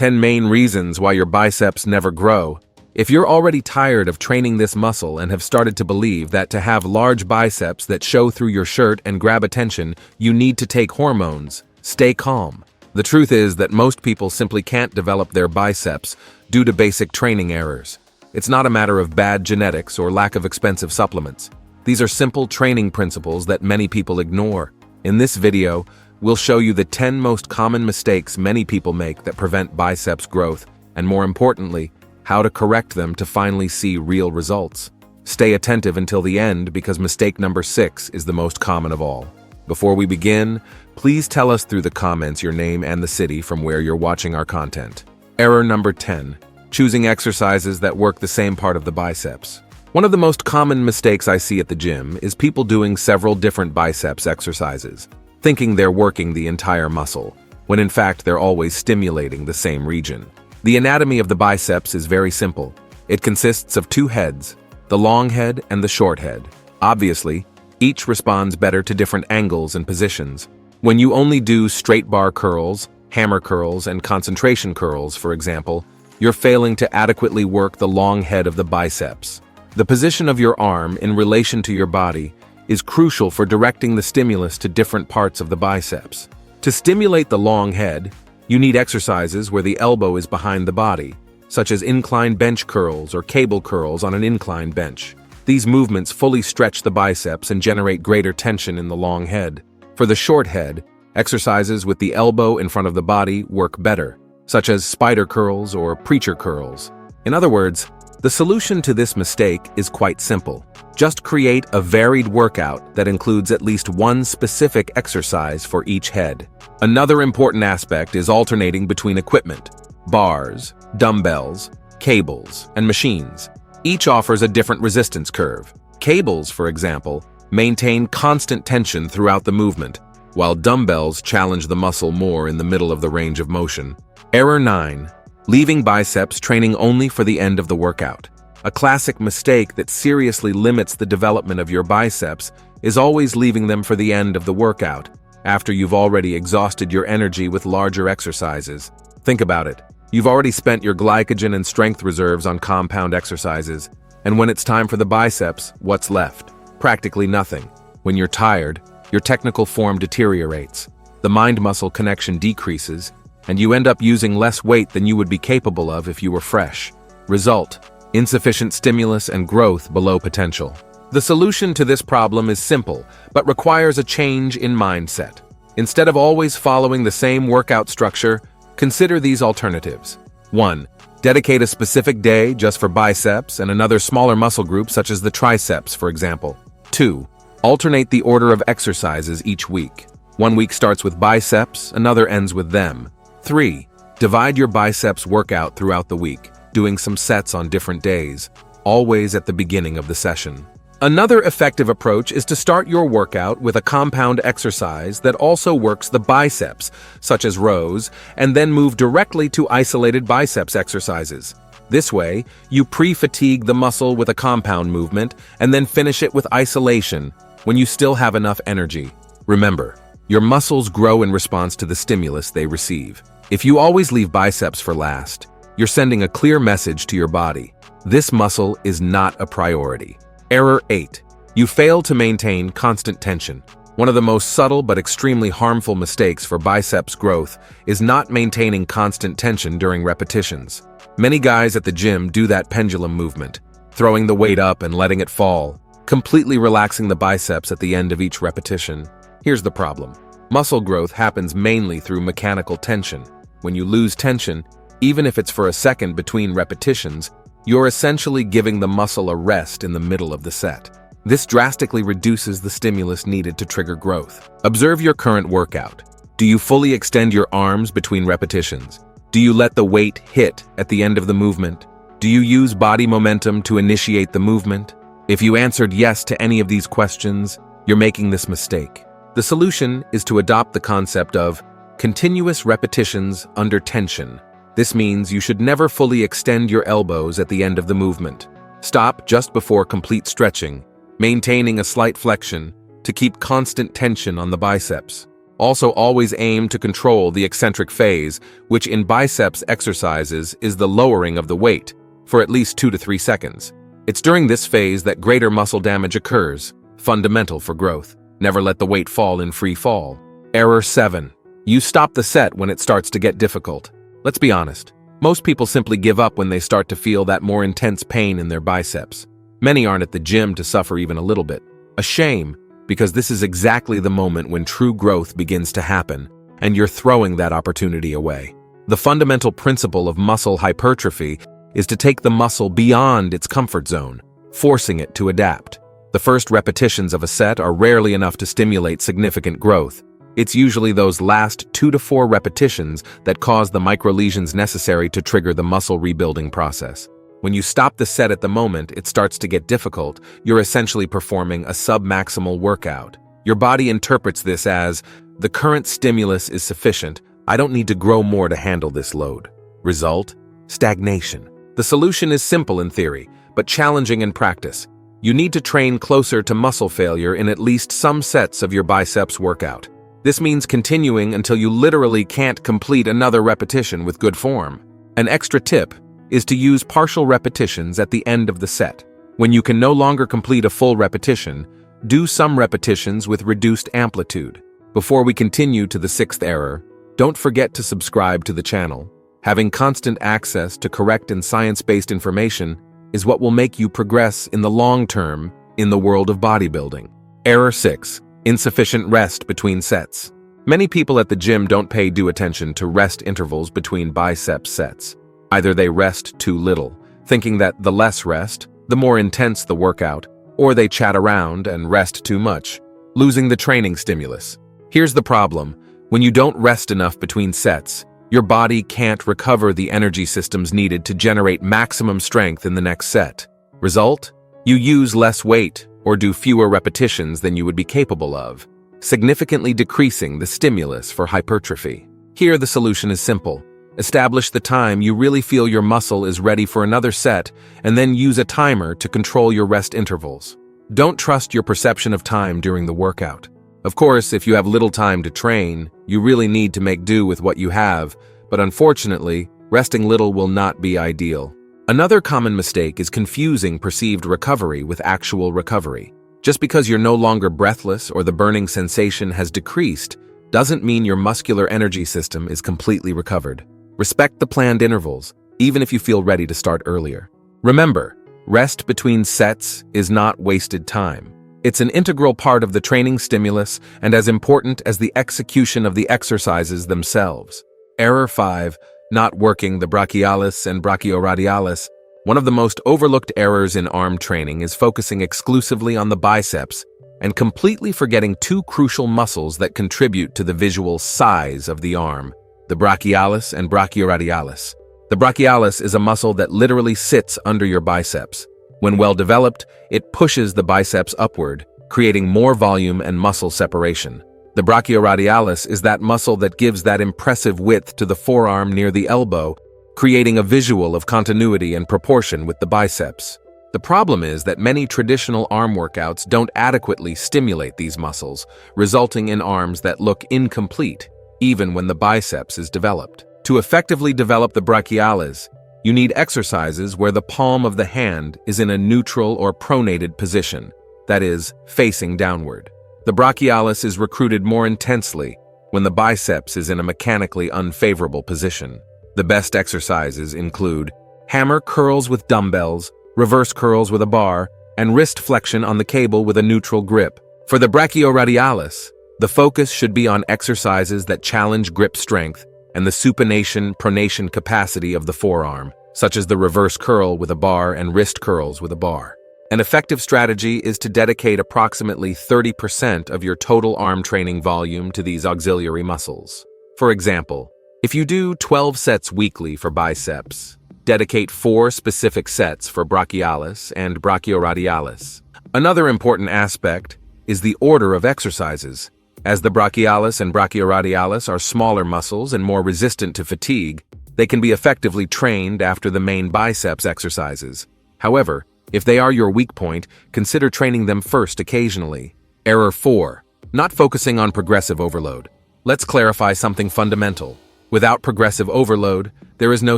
10 main reasons why your biceps never grow. If you're already tired of training this muscle and have started to believe that to have large biceps that show through your shirt and grab attention, you need to take hormones, stay calm. The truth is that most people simply can't develop their biceps due to basic training errors. It's not a matter of bad genetics or lack of expensive supplements. These are simple training principles that many people ignore. In this video, we'll show you the 10 most common mistakes many people make that prevent biceps growth, and more importantly, how to correct them to finally see real results. Stay attentive until the end because mistake number 6 is the most common of all. Before we begin, please tell us through the comments your name and the city from where you're watching our content. Error number 10. Choosing exercises that work the same part of the biceps. One of the most common mistakes I see at the gym is people doing several different biceps exercises, thinking they're working the entire muscle, when in fact they're always stimulating the same region. The anatomy of the biceps is very simple. It consists of two heads, the long head and the short head. Obviously, each responds better to different angles and positions. When you only do straight bar curls, hammer curls, and concentration curls, for example, you're failing to adequately work the long head of the biceps. The position of your arm in relation to your body is crucial for directing the stimulus to different parts of the biceps. To stimulate the long head, you need exercises where the elbow is behind the body, such as incline bench curls or cable curls on an incline bench. These movements fully stretch the biceps and generate greater tension in the long head. For the short head, exercises with the elbow in front of the body work better, such as spider curls or preacher curls. In other words, the solution to this mistake is quite simple. Just create a varied workout that includes at least one specific exercise for each head. Another important aspect is alternating between equipment, bars, dumbbells, cables, and machines. Each offers a different resistance curve. Cables, for example, maintain constant tension throughout the movement, while dumbbells challenge the muscle more in the middle of the range of motion. Error 9. Leaving biceps training only for the end of the workout. A classic mistake that seriously limits the development of your biceps is always leaving them for the end of the workout, after you've already exhausted your energy with larger exercises. Think about it. You've already spent your glycogen and strength reserves on compound exercises, and when it's time for the biceps, what's left? Practically nothing. When you're tired, your technical form deteriorates, the mind-muscle connection decreases, and you end up using less weight than you would be capable of if you were fresh. Result: insufficient stimulus and growth below potential. The solution to this problem is simple, but requires a change in mindset. Instead of always following the same workout structure, consider these alternatives. 1. Dedicate a specific day just for biceps and another smaller muscle group such as the triceps, for example. 2. Alternate the order of exercises each week. One week starts with biceps, another ends with them. 3. Divide your biceps workout throughout the week, doing some sets on different days, always at the beginning of the session. Another effective approach is to start your workout with a compound exercise that also works the biceps, such as rows, and then move directly to isolated biceps exercises. This way, you pre-fatigue the muscle with a compound movement and then finish it with isolation when you still have enough energy. Remember, your muscles grow in response to the stimulus they receive. If you always leave biceps for last, you're sending a clear message to your body. This muscle is not a priority. Error 8. You fail to maintain constant tension. One of the most subtle but extremely harmful mistakes for biceps growth is not maintaining constant tension during repetitions. Many guys at the gym do that pendulum movement, throwing the weight up and letting it fall, completely relaxing the biceps at the end of each repetition. Here's the problem. Muscle growth happens mainly through mechanical tension. When you lose tension, even if it's for a second between repetitions, you're essentially giving the muscle a rest in the middle of the set. This drastically reduces the stimulus needed to trigger growth. Observe your current workout. Do you fully extend your arms between repetitions? Do you let the weight hit at the end of the movement? Do you use body momentum to initiate the movement? If you answered yes to any of these questions, you're making this mistake. The solution is to adopt the concept of continuous repetitions under tension. This means you should never fully extend your elbows at the end of the movement. Stop just before complete stretching, maintaining a slight flexion to keep constant tension on the biceps. Also, always aim to control the eccentric phase, which in biceps exercises is the lowering of the weight, for at least 2 to 3 seconds. It's during this phase that greater muscle damage occurs, fundamental for growth. Never let the weight fall in free fall. Error 7. You stop the set when it starts to get difficult. Let's be honest. Most people simply give up when they start to feel that more intense pain in their biceps. Many aren't at the gym to suffer even a little bit. A shame, because this is exactly the moment when true growth begins to happen, and you're throwing that opportunity away. The fundamental principle of muscle hypertrophy is to take the muscle beyond its comfort zone, forcing it to adapt. The first repetitions of a set are rarely enough to stimulate significant growth. It's usually those last 2 to 4 repetitions that cause the microlesions necessary to trigger the muscle rebuilding process. When you stop the set at the moment it starts to get difficult, you're essentially performing a submaximal workout. Your body interprets this as, the current stimulus is sufficient, I don't need to grow more to handle this load. Result? Stagnation. The solution is simple in theory, but challenging in practice. You need to train closer to muscle failure in at least some sets of your biceps workout. This means continuing until you literally can't complete another repetition with good form. An extra tip is to use partial repetitions at the end of the set. When you can no longer complete a full repetition, do some repetitions with reduced amplitude. Before we continue to the 6th error, don't forget to subscribe to the channel. Having constant access to correct and science-based information is what will make you progress in the long term in the world of bodybuilding. Error 6. Insufficient rest between sets. Many people at the gym don't pay due attention to rest intervals between bicep sets. Either they rest too little, thinking that the less rest, the more intense the workout, or they chat around and rest too much, losing the training stimulus. Here's the problem. When you don't rest enough between sets, your body can't recover the energy systems needed to generate maximum strength in the next set. Result? You use less weight or do fewer repetitions than you would be capable of, significantly decreasing the stimulus for hypertrophy. Here the solution is simple. Establish the time you really feel your muscle is ready for another set and then use a timer to control your rest intervals. Don't trust your perception of time during the workout. Of course, if you have little time to train, you really need to make do with what you have, but unfortunately, resting little will not be ideal. Another common mistake is confusing perceived recovery with actual recovery. Just because you're no longer breathless or the burning sensation has decreased, doesn't mean your muscular energy system is completely recovered. Respect the planned intervals, even if you feel ready to start earlier. Remember, rest between sets is not wasted time. It's an integral part of the training stimulus and as important as the execution of the exercises themselves. Error 5. Not working the brachialis and brachioradialis. One of the most overlooked errors in arm training is focusing exclusively on the biceps and completely forgetting 2 crucial muscles that contribute to the visual size of the arm, the brachialis and brachioradialis. The brachialis is a muscle that literally sits under your biceps. When well developed, it pushes the biceps upward, creating more volume and muscle separation. The brachioradialis is that muscle that gives that impressive width to the forearm near the elbow, creating a visual of continuity and proportion with the biceps. The problem is that many traditional arm workouts don't adequately stimulate these muscles, resulting in arms that look incomplete, even when the biceps is developed. To effectively develop the brachialis, you need exercises where the palm of the hand is in a neutral or pronated position, that is, facing downward. The brachialis is recruited more intensely when the biceps is in a mechanically unfavorable position. The best exercises include hammer curls with dumbbells, reverse curls with a bar, and wrist flexion on the cable with a neutral grip. For the brachioradialis, the focus should be on exercises that challenge grip strength and the supination-pronation capacity of the forearm, such as the reverse curl with a bar and wrist curls with a bar. An effective strategy is to dedicate approximately 30% of your total arm training volume to these auxiliary muscles. For example, if you do 12 sets weekly for biceps, dedicate 4 specific sets for brachialis and brachioradialis. Another important aspect is the order of exercises. As the brachialis and brachioradialis are smaller muscles and more resistant to fatigue, they can be effectively trained after the main biceps exercises. However, if they are your weak point, consider training them first occasionally. Error 4. Not focusing on progressive overload. Let's clarify something fundamental. Without progressive overload, there is no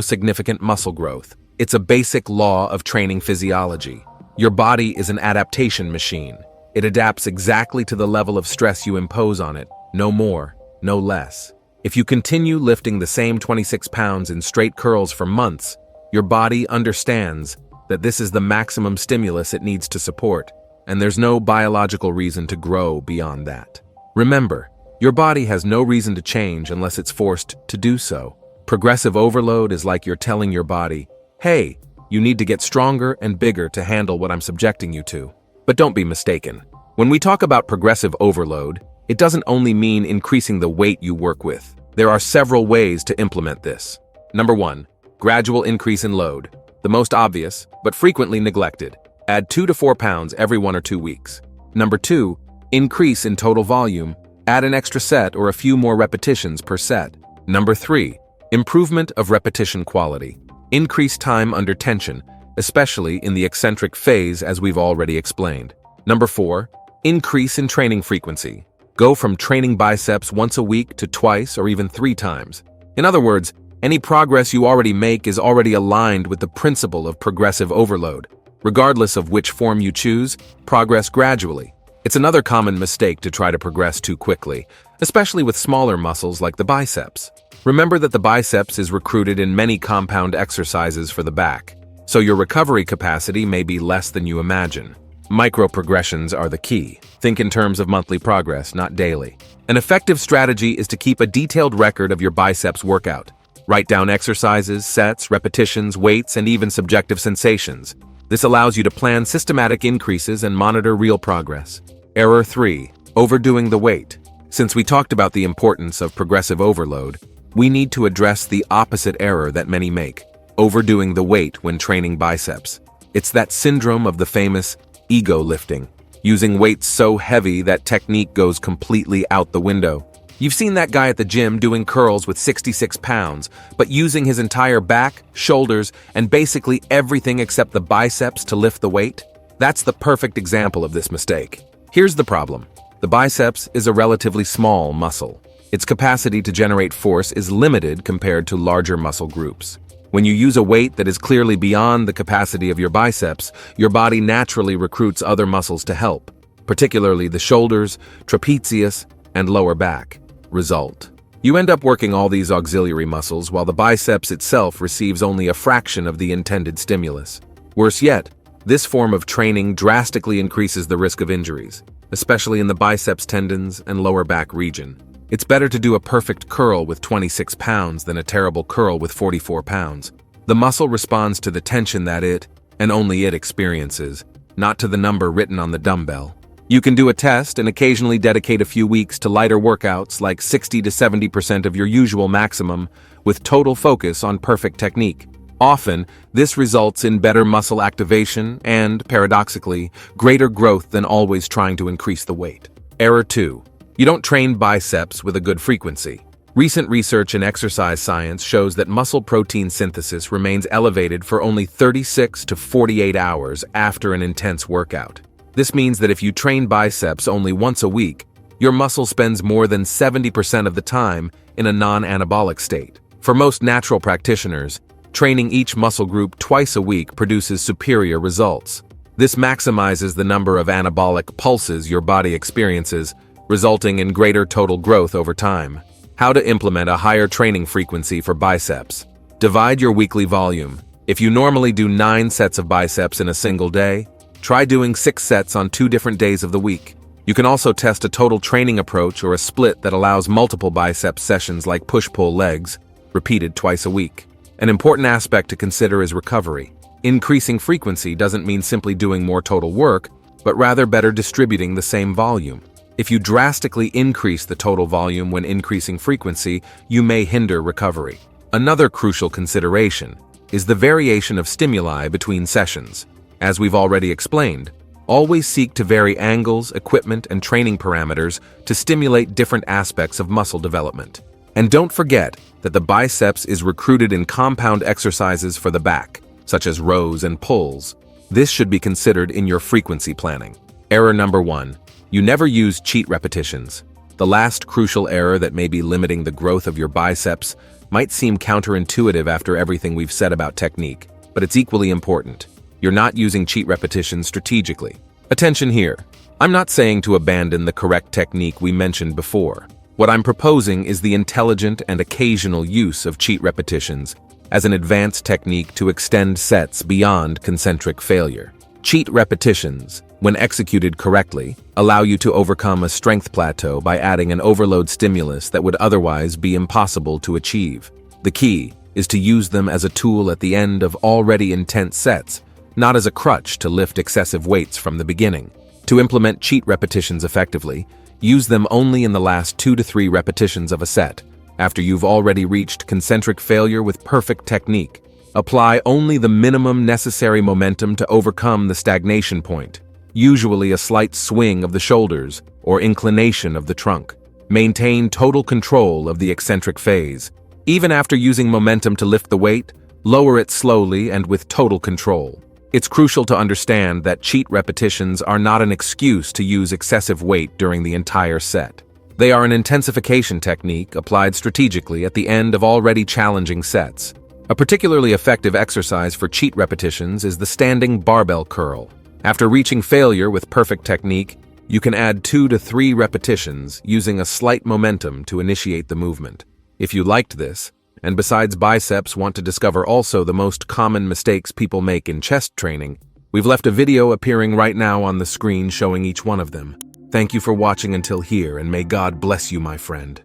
significant muscle growth. It's a basic law of training physiology. Your body is an adaptation machine. It adapts exactly to the level of stress you impose on it, no more, no less. If you continue lifting the same 26 pounds in straight curls for months, your body understands that this is the maximum stimulus it needs to support, and there's no biological reason to grow beyond that. Remember, your body has no reason to change unless it's forced to do so. Progressive overload is like you're telling your body, hey, you need to get stronger and bigger to handle what I'm subjecting you to. But don't be mistaken. When we talk about progressive overload, it doesn't only mean increasing the weight you work with. There are several ways to implement this. Number 1, gradual increase in load. The most obvious, but frequently neglected. Add 2 to 4 pounds every 1 or 2 weeks. Number 2, increase in total volume. Add an extra set or a few more repetitions per set. Number 3, improvement of repetition quality. Increase time under tension, especially in the eccentric phase as we've already explained. Number 4, increase in training frequency. Go from training biceps once a week to twice or even 3 times. In other words, any progress you already make is already aligned with the principle of progressive overload. Regardless of which form you choose, progress gradually. It's another common mistake to try to progress too quickly, especially with smaller muscles like the biceps. Remember that the biceps is recruited in many compound exercises for the back, so your recovery capacity may be less than you imagine. Micro-progressions are the key. Think in terms of monthly progress, not daily. An effective strategy is to keep a detailed record of your biceps workout. Write down exercises, sets, repetitions, weights, and even subjective sensations. This allows you to plan systematic increases and monitor real progress. Error 3. Overdoing the weight. Since we talked about the importance of progressive overload, we need to address the opposite error that many make: overdoing the weight when training biceps. It's that syndrome of the famous ego lifting, using weights so heavy that technique goes completely out the window. You've seen that guy at the gym doing curls with 66 pounds, but using his entire back, shoulders, and basically everything except the biceps to lift the weight? That's the perfect example of this mistake. Here's the problem. The biceps is a relatively small muscle. Its capacity to generate force is limited compared to larger muscle groups. When you use a weight that is clearly beyond the capacity of your biceps, your body naturally recruits other muscles to help, particularly the shoulders, trapezius, and lower back. Result: you end up working all these auxiliary muscles while the biceps itself receives only a fraction of the intended stimulus. Worse yet, this form of training drastically increases the risk of injuries, especially in the biceps tendons and lower back region. It's better to do a perfect curl with 26 pounds than a terrible curl with 44 pounds. The muscle responds to the tension that it, and only it, experiences, not to the number written on the dumbbell. You can do a test and occasionally dedicate a few weeks to lighter workouts like 60 to 70% of your usual maximum, with total focus on perfect technique. Often, this results in better muscle activation and, paradoxically, greater growth than always trying to increase the weight. Error 2. You don't train biceps with a good frequency. Recent research in exercise science shows that muscle protein synthesis remains elevated for only 36 to 48 hours after an intense workout. This means that if you train biceps only once a week, your muscle spends more than 70% of the time in a non-anabolic state. For most natural practitioners, training each muscle group twice a week produces superior results. This maximizes the number of anabolic pulses your body experiences, resulting in greater total growth over time. How to implement a higher training frequency for biceps. Divide your weekly volume. If you normally do 9 sets of biceps in a single day, try doing 6 sets on 2 different days of the week. You can also test a total training approach or a split that allows multiple bicep sessions like push-pull legs, repeated twice a week. An important aspect to consider is recovery. Increasing frequency doesn't mean simply doing more total work, but rather better distributing the same volume. If you drastically increase the total volume when increasing frequency, you may hinder recovery. Another crucial consideration is the variation of stimuli between sessions. As we've already explained, always seek to vary angles, equipment, and training parameters to stimulate different aspects of muscle development. And don't forget that the biceps is recruited in compound exercises for the back, such as rows and pulls. This should be considered in your frequency planning. Error number 1. You never use cheat repetitions. The last crucial error that may be limiting the growth of your biceps might seem counterintuitive after everything we've said about technique, but it's equally important. You're not using cheat repetitions strategically. Attention here. I'm not saying to abandon the correct technique we mentioned before. What I'm proposing is the intelligent and occasional use of cheat repetitions as an advanced technique to extend sets beyond concentric failure. Cheat repetitions, when executed correctly, allow you to overcome a strength plateau by adding an overload stimulus that would otherwise be impossible to achieve. The key is to use them as a tool at the end of already intense sets, not as a crutch to lift excessive weights from the beginning. To implement cheat repetitions effectively, use them only in the last 2 to 3 repetitions of a set, after you've already reached concentric failure with perfect technique. Apply only the minimum necessary momentum to overcome the stagnation point, usually a slight swing of the shoulders or inclination of the trunk. Maintain total control of the eccentric phase. Even after using momentum to lift the weight, lower it slowly and with total control. It's crucial to understand that cheat repetitions are not an excuse to use excessive weight during the entire set. They are an intensification technique applied strategically at the end of already challenging sets. A particularly effective exercise for cheat repetitions is the standing barbell curl. After reaching failure with perfect technique, you can add 2 to 3 repetitions using a slight momentum to initiate the movement. If you liked this, and besides biceps want to discover also the most common mistakes people make in chest training, we've left a video appearing right now on the screen showing each one of them. Thank you for watching until here, and may God bless you, my friend.